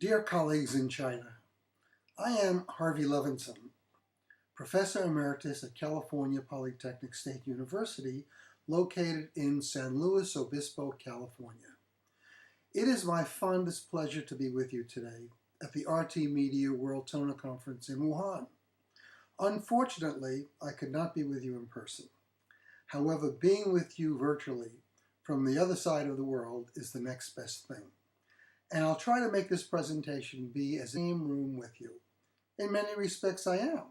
Dear colleagues in China, I am Harvey Levinson, Professor Emeritus at California Polytechnic State University, located in San Luis Obispo, California. It is my fondest pleasure to be with you today at the RT Media World Toner Conference in Wuhan. Unfortunately, I could not be with you in person. However, being with you virtually from the other side of the world is the next best thing. And I'll try to make this presentation be as in the same room with you. In many respects, I am.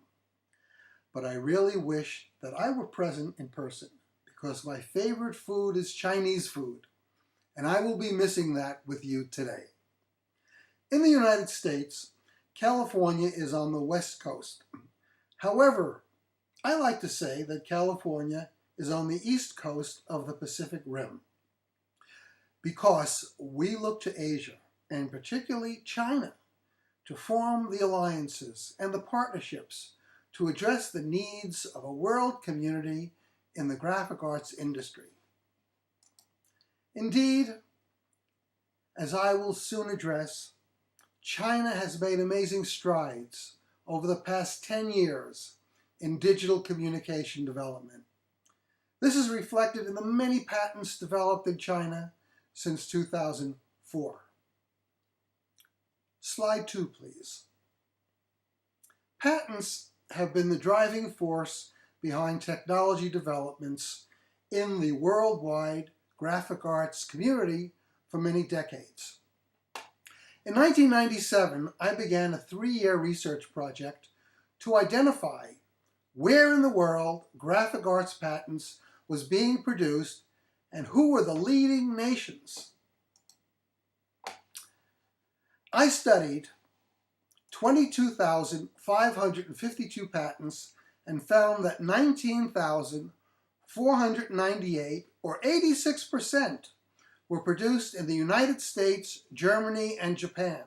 But I really wish that I were present in person because my favorite food is Chinese food, and I will be missing that with you today. In the United States, California is on the West Coast. However, I like to say that California is on the East Coast of the Pacific Rim because we look to Asia, and particularly China, to form the alliances and the partnerships to address the needs of a world community in the graphic arts industry. Indeed, as I will soon address, China has made amazing strides over the past 10 years in digital communication development. This is reflected in the many patents developed in China since 2004. Slide 2, please. Patents have been the driving force behind technology developments in the worldwide graphic arts community for many decades. In 1997, I began a 3-year research project to identify where in the world graphic arts patents was being produced and who were the leading nations. I studied 22,552 patents and found that 19,498, or 86%, were produced in the United States, Germany, and Japan.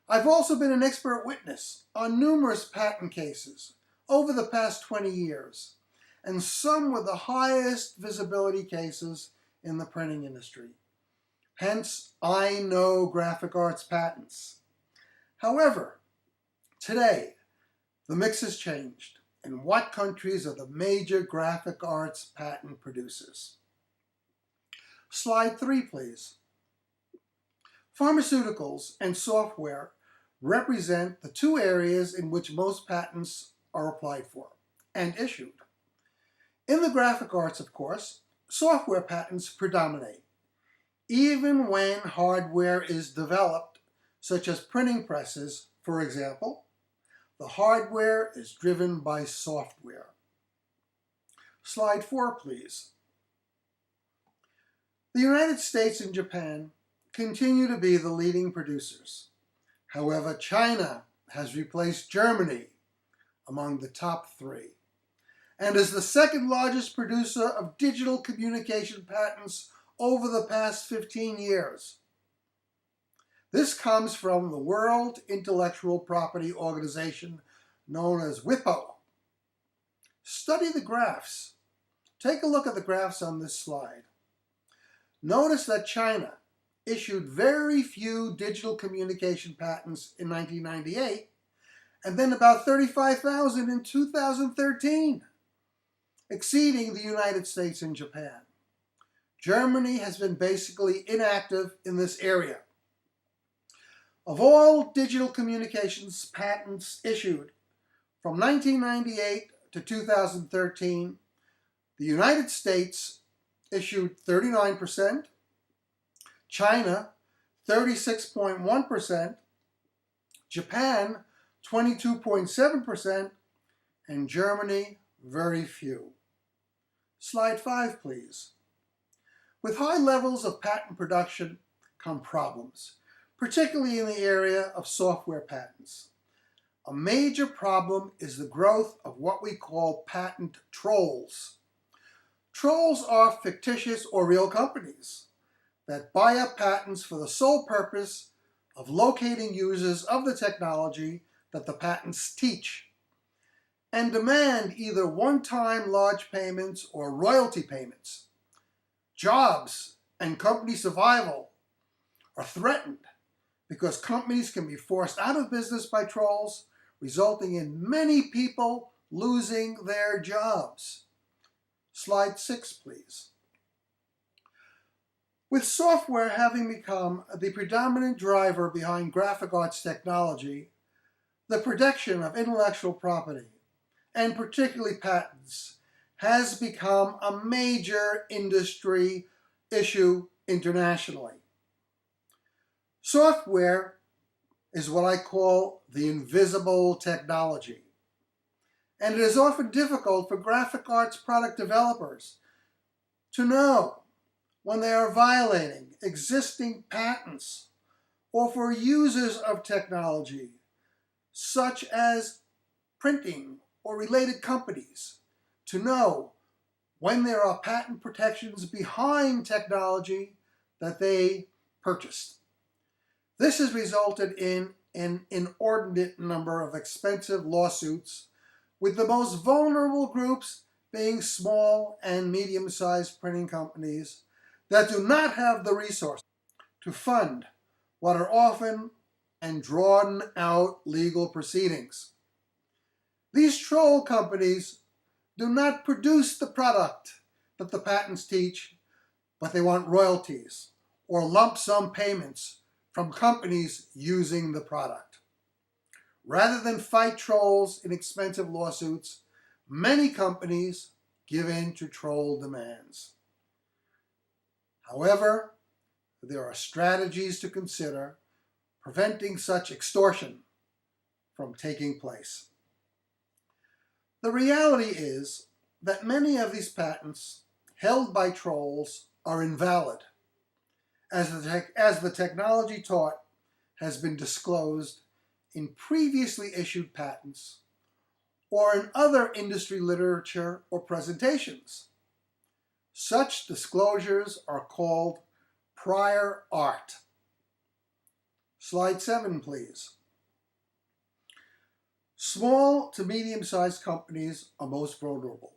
I've also been an expert witness on numerous patent cases over the past 20 years, and some with the highest visibility cases in the printing industry. Hence, I know graphic arts patents. However, today, the mix has changed. And what countries are the major graphic arts patent producers? Slide 3, please. Pharmaceuticals and software represent the two areas in which most patents are applied for and issued. In the graphic arts, of course, software patents predominate. Even when hardware is developed, such as printing presses, for example, the hardware is driven by software. Slide 4, please. The United States and Japan continue to be the leading producers. However, China has replaced Germany among the top 3 and is the second largest producer of digital communication patents over the past 15 years. This comes from the World Intellectual Property Organization known as WIPO. Study the graphs. Take a look at the graphs on this slide. Notice that China issued very few digital communication patents in 1998 and then about 35,000 in 2013, exceeding the United States and Japan. Germany has been basically inactive in this area. Of all digital communications patents issued from 1998 to 2013, the United States issued 39%, China 36.1%, Japan 22.7%, and Germany very few. Slide 5, please. With high levels of patent production come problems, particularly in the area of software patents. A major problem is the growth of what we call patent trolls. Trolls are fictitious or real companies that buy up patents for the sole purpose of locating users of the technology that the patents teach and demand either one-time large payments or royalty payments. Jobs and company survival are threatened because companies can be forced out of business by trolls, resulting in many people losing their jobs. Slide 6, please. With software having become the predominant driver behind graphic arts technology, the protection of intellectual property, and particularly patents, has become a major industry issue internationally. Software is what I call the invisible technology, and it is often difficult for graphic arts product developers to know when they are violating existing patents, or for users of technology, such as printing or related companies, to know when there are patent protections behind technology that they purchased. This has resulted in an inordinate number of expensive lawsuits, with the most vulnerable groups being small and medium-sized printing companies that do not have the resources to fund what are often and drawn-out legal proceedings. These troll companies do not produce the product that the patents teach, but they want royalties or lump sum payments from companies using the product. Rather than fight trolls in expensive lawsuits, many companies give in to troll demands. However, there are strategies to consider preventing such extortion from taking place. The reality is that many of these patents held by trolls are invalid, as the technology taught has been disclosed in previously issued patents or in other industry literature or presentations. Such disclosures are called prior art. Slide 7, please. Small to medium-sized companies are most vulnerable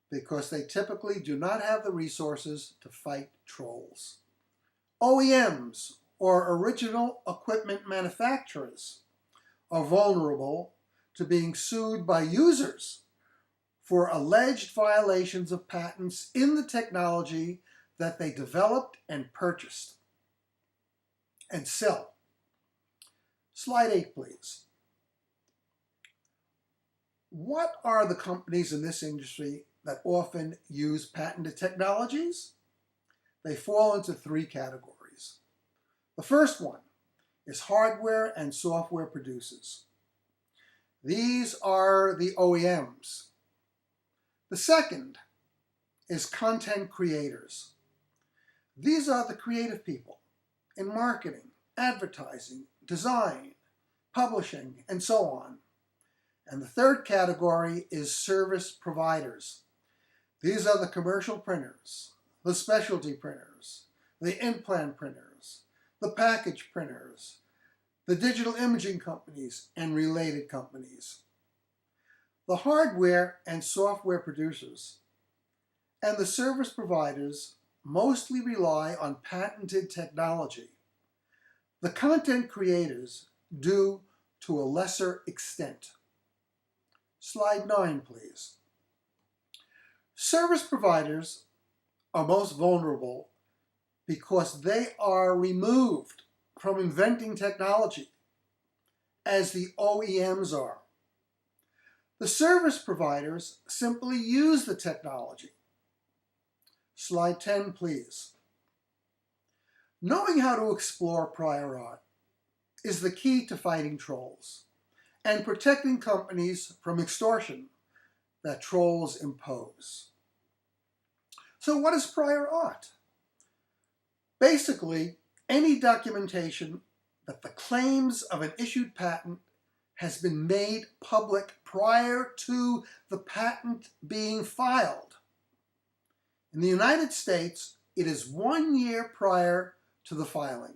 because they typically do not have the resources to fight trolls. OEMs, or original equipment manufacturers, are vulnerable to being sued by users for alleged violations of patents in the technology that they developed and purchased and sell. Slide 8, please. What are the companies in this industry that often use patented technologies? They fall into 3 categories. The first one is hardware and software producers. These are the OEMs. The second is content creators. These are the creative people in marketing, advertising, design, publishing, and so on. And the third category is service providers. These are the commercial printers, the specialty printers, the implant printers, the package printers, the digital imaging companies, and related companies. The hardware and software producers and the service providers mostly rely on patented technology. The content creators do to a lesser extent. Slide 9, please. Service providers are most vulnerable because they are removed from inventing technology, as the OEMs are. The service providers simply use the technology. Slide 10, please. Knowing how to explore prior art is the key to fighting trolls and protecting companies from extortion that trolls impose. So what is prior art? Basically, any documentation that the claims of an issued patent has been made public prior to the patent being filed. In the United States, it is 1 year prior to the filing.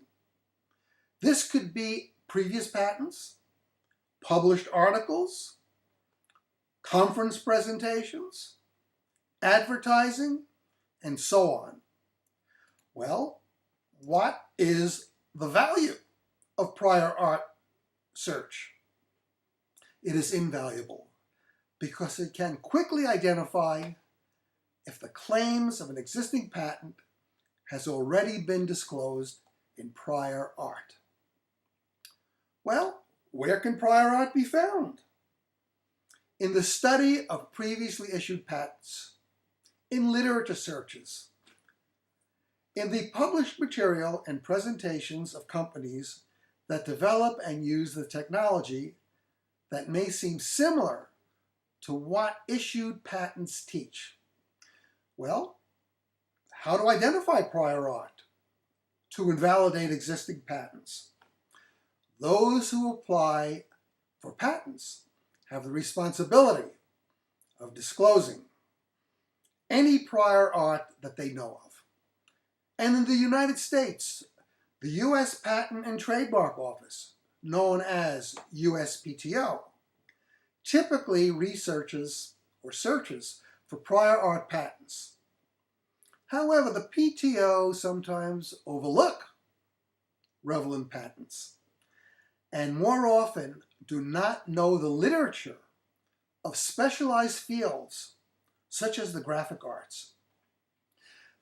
This could be previous patents, published articles, conference presentations, advertising, and so on. Well, what is the value of prior art search. It is invaluable because it can quickly identify if the claims of an existing patent has already been disclosed in prior art. Well, where can prior art be found? In the study of previously issued patents, in literature searches, in the published material and presentations of companies that develop and use the technology that may seem similar to what issued patents teach. Well, how to identify prior art to invalidate existing patents? Those who apply for patents have the responsibility of disclosing any prior art that they know of. And in the United States, the U.S. Patent and Trademark Office, known as USPTO, typically researches or searches for prior art patents. However, the PTO sometimes overlook relevant patents and more often do not know the literature of specialized fields such as the graphic arts.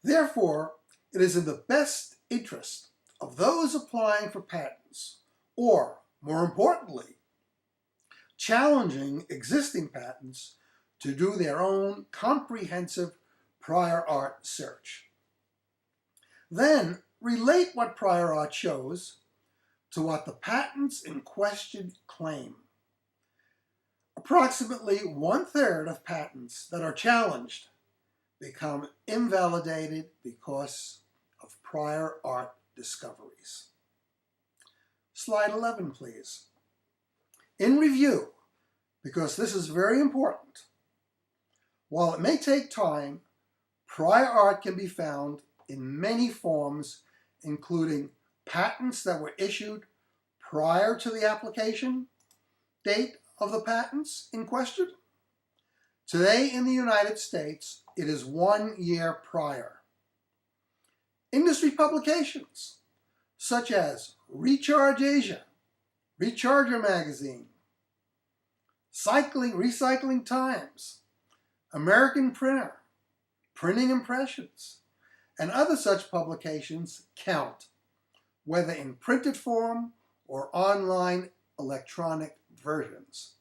Therefore, it is in the best interest of those applying for patents, or more importantly, challenging existing patents, to do their own comprehensive prior art search. Then relate what prior art shows to what the patents in question claim. Approximately 1/3 of patents that are challenged become invalidated because of prior art discoveries. Slide 11, please. In review, because this is very important, while it may take time, prior art can be found in many forms, including patents that were issued prior to the application date of the patents in question. Today in the United States, it is 1 year prior. Industry publications such as Recharge Asia, Recharger Magazine, Recycling Times, American Printer, Printing Impressions, and other such publications count, whether in printed form or online electronic versions.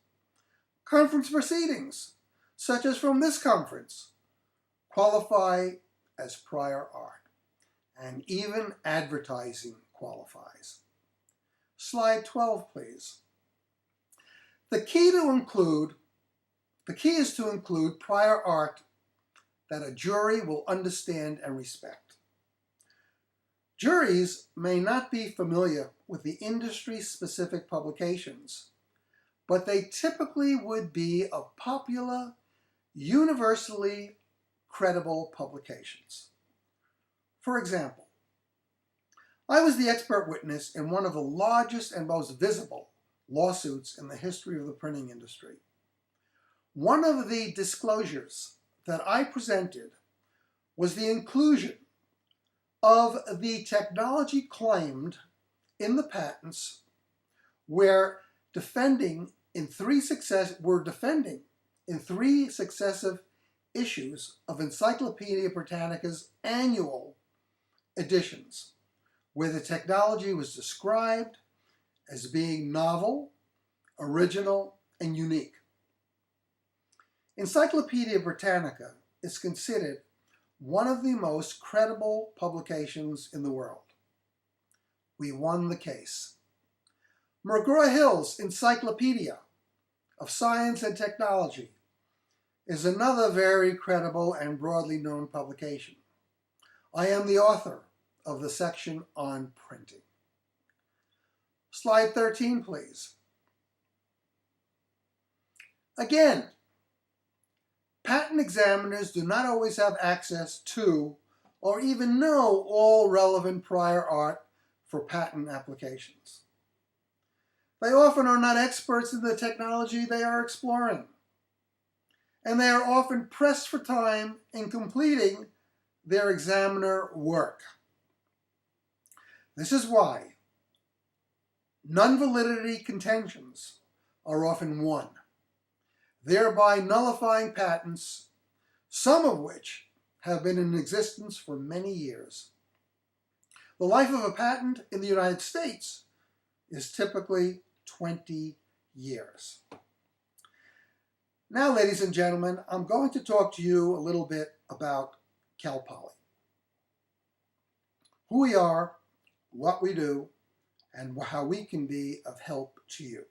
Conference proceedings, such as from this conference, qualify as prior art, and even advertising qualifies. Slide 12, please. The key is to include prior art that a jury will understand and respect. Juries may not be familiar with the industry-specific publications, but they typically would be of popular, universally credible publications. For example, I was the expert witness in one of the largest and most visible lawsuits in the history of the printing industry. One of the disclosures that I presented was the inclusion of the technology claimed in the patents were defending in three successive issues of Encyclopedia Britannica's annual editions, where the technology was described as being novel, original, and unique. Encyclopedia Britannica is considered one of the most credible publications in the world. We won the case. McGraw-Hill's Encyclopedia of Science and Technology is another very credible and broadly known publication. I am the author of the section on printing. Slide 13, please. Again, patent examiners do not always have access to or even know all relevant prior art for patent applications. They often are not experts in the technology they are exploring, and they are often pressed for time in completing their examiner work. This is why non-validity contentions are often won, thereby nullifying patents, some of which have been in existence for many years. The life of a patent in the United States is typically 20 years. Now, ladies and gentlemen, I'm going to talk to you a little bit about Cal Poly. Who we are, what we do, and how we can be of help to you.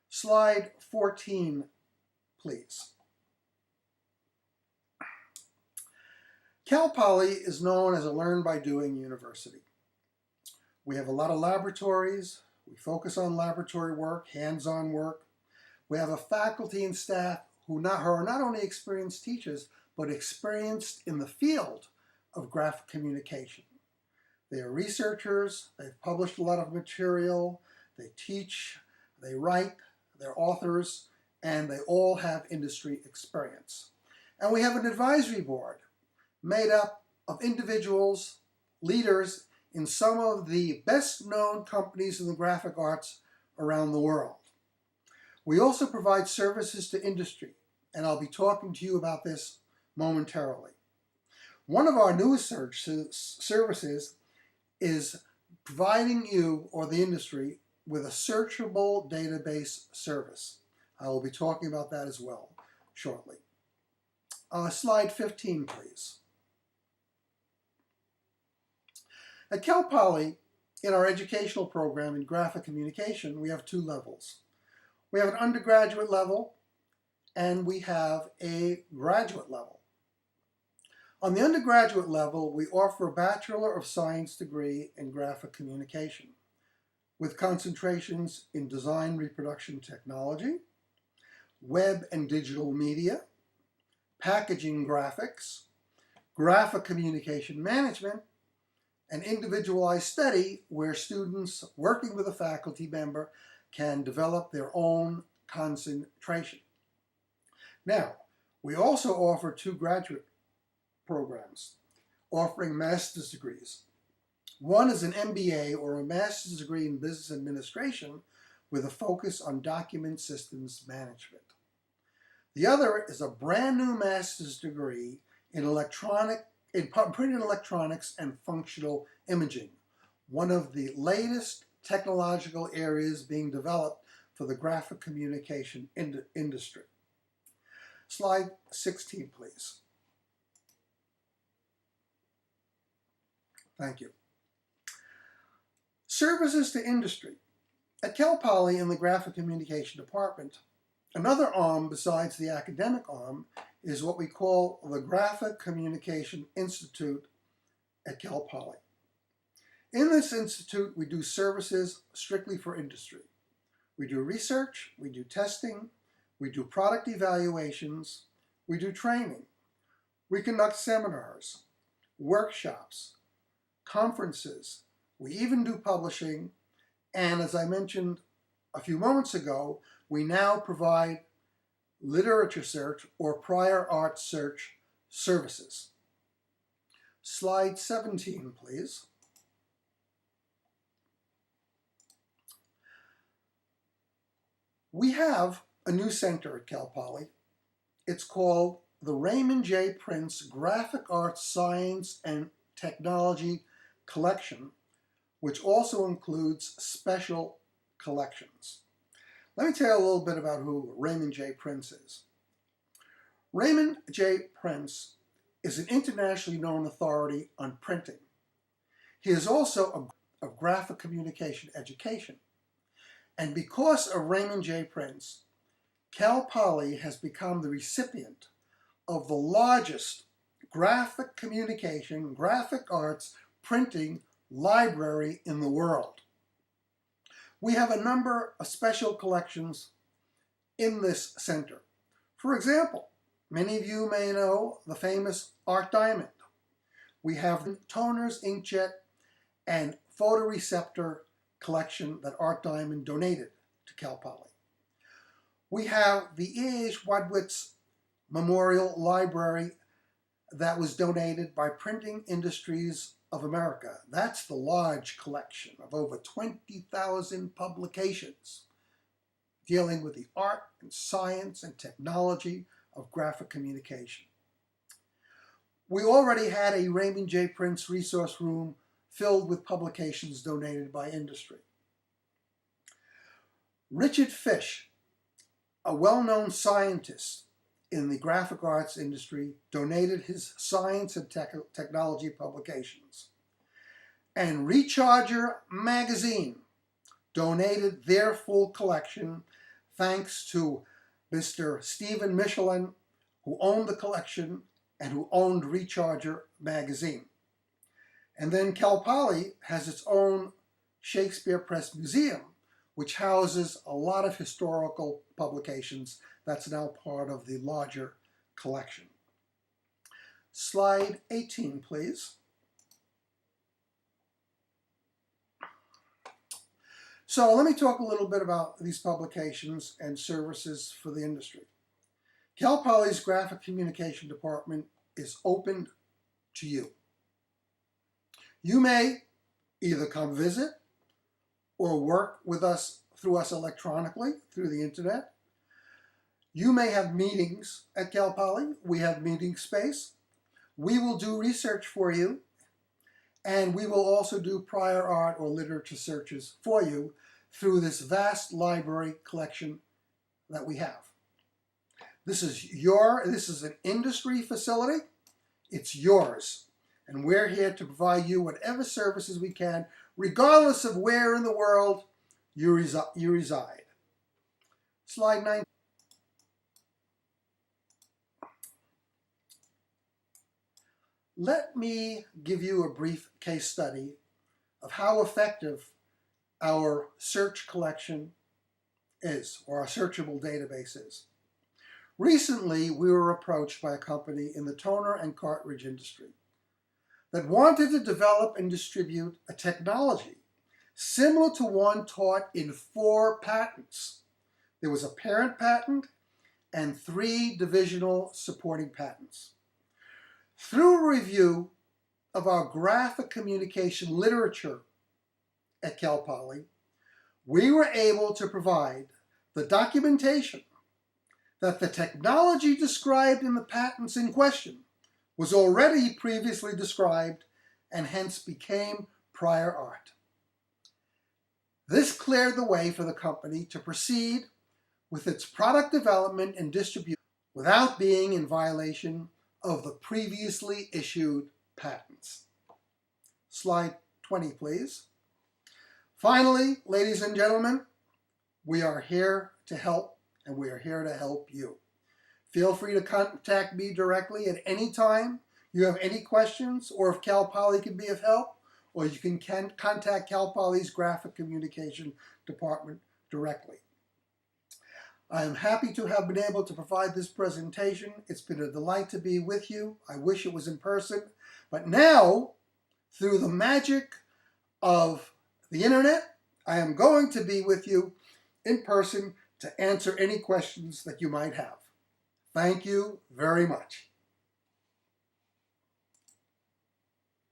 Slide 14, please. Cal Poly is known as a learn-by-doing university. We have a lot of laboratories. We focus on laboratory work, hands-on work. We have a faculty and staff who are not only experienced teachers, but experienced in the field of graphic communication. They are researchers, they've published a lot of material, they teach, they write, they're authors, and they all have industry experience. And we have an advisory board made up of individuals, leaders in some of the best-known companies in the graphic arts around the world. We also provide services to industry, and I'll be talking to you about this momentarily. One of our newest services is providing you or the industry with a searchable database service. I will be talking about that as well shortly. Slide 15, please. At Cal Poly, in our educational program in graphic communication, we have two levels. We have an undergraduate level and we have a graduate level. On the undergraduate level, we offer a Bachelor of Science degree in graphic communication with concentrations in design reproduction technology, web and digital media, packaging graphics, graphic communication management, and individualized study where students working with a faculty member can develop their own concentration. Now, we also offer two graduate programs offering master's degrees. One is an MBA or a master's degree in business administration with a focus on document systems management. The other is a brand new master's degree in printed electronics and functional imaging, one of the latest technological areas being developed for the graphic communication industry. Slide 16, please. Thank you. Services to industry. At Cal Poly in the Graphic Communication Department, another arm besides the academic arm is what we call the Graphic Communication Institute at Cal Poly. In this institute, we do services strictly for industry. We do research, we do testing, we do product evaluations, we do training. We conduct seminars, workshops, conferences. We even do publishing, and as I mentioned a few moments ago, we now provide literature search or prior art search services. Slide 17, please. We have a new center at Cal Poly. It's called the Raymond J. Prince Graphic Arts Science and Technology Collection, which also includes special collections. Let me tell you a little bit about who Raymond J. Prince is. Raymond J. Prince is an internationally known authority on printing. He is also a graphic communication education. And because of Raymond J. Prince, Cal Poly has become the recipient of the largest graphic communication, graphic arts printing library in the world. We have a number of special collections in this center. For example, many of you may know the famous Art Diamond. We have the toners, inkjet, and photoreceptor collection that Art Diamond donated to Cal Poly. We have the E.H. Wadwitz Memorial Library that was donated by Printing Industries of America. That's the large collection of over 20,000 publications dealing with the art and science and technology of graphic communication. We already had a Raymond J. Prince resource room filled with publications donated by industry. Richard Fish, a well-known scientist in the graphic arts industry, donated his science and technology publications. And Recharger magazine donated their full collection thanks to Mr. Stephen Michelin, who owned the collection and who owned Recharger magazine. And then Cal Poly has its own Shakespeare Press Museum, which houses a lot of historical publications that's now part of the larger collection. Slide 18, please. So let me talk a little bit about these publications and services for the industry. Cal Poly's Graphic Communication Department is open to you. You may either come visit or work with us through us electronically, through the internet. You may have meetings at Cal Poly. We have meeting space. We will do research for you, and we will also do prior art or literature searches for you through this vast library collection that we have. This is an industry facility. It's yours. And we're here to provide you whatever services we can, regardless of where in the world you reside. Slide 9. Let me give you a brief case study of how effective our search collection is, or our searchable database is. Recently, we were approached by a company in the toner and cartridge industry that wanted to develop and distribute a technology similar to one taught in 4 patents. There was a parent patent and 3 divisional supporting patents. Through a review of our graphic communication literature at Cal Poly, we were able to provide the documentation that the technology described in the patents in question was already previously described and hence became prior art. This cleared the way for the company to proceed with its product development and distribution without being in violation of the previously issued patents. Slide 20, please. Finally, ladies and gentlemen, we are here to help, and we are here to help you. Feel free to contact me directly at any time you have any questions, or if Cal Poly can be of help, or you can contact Cal Poly's Graphic Communication Department directly. I am happy to have been able to provide this presentation. It's been a delight to be with you. I wish it was in person, but now, through the magic of the internet, I am going to be with you in person to answer any questions that you might have. Thank you very much.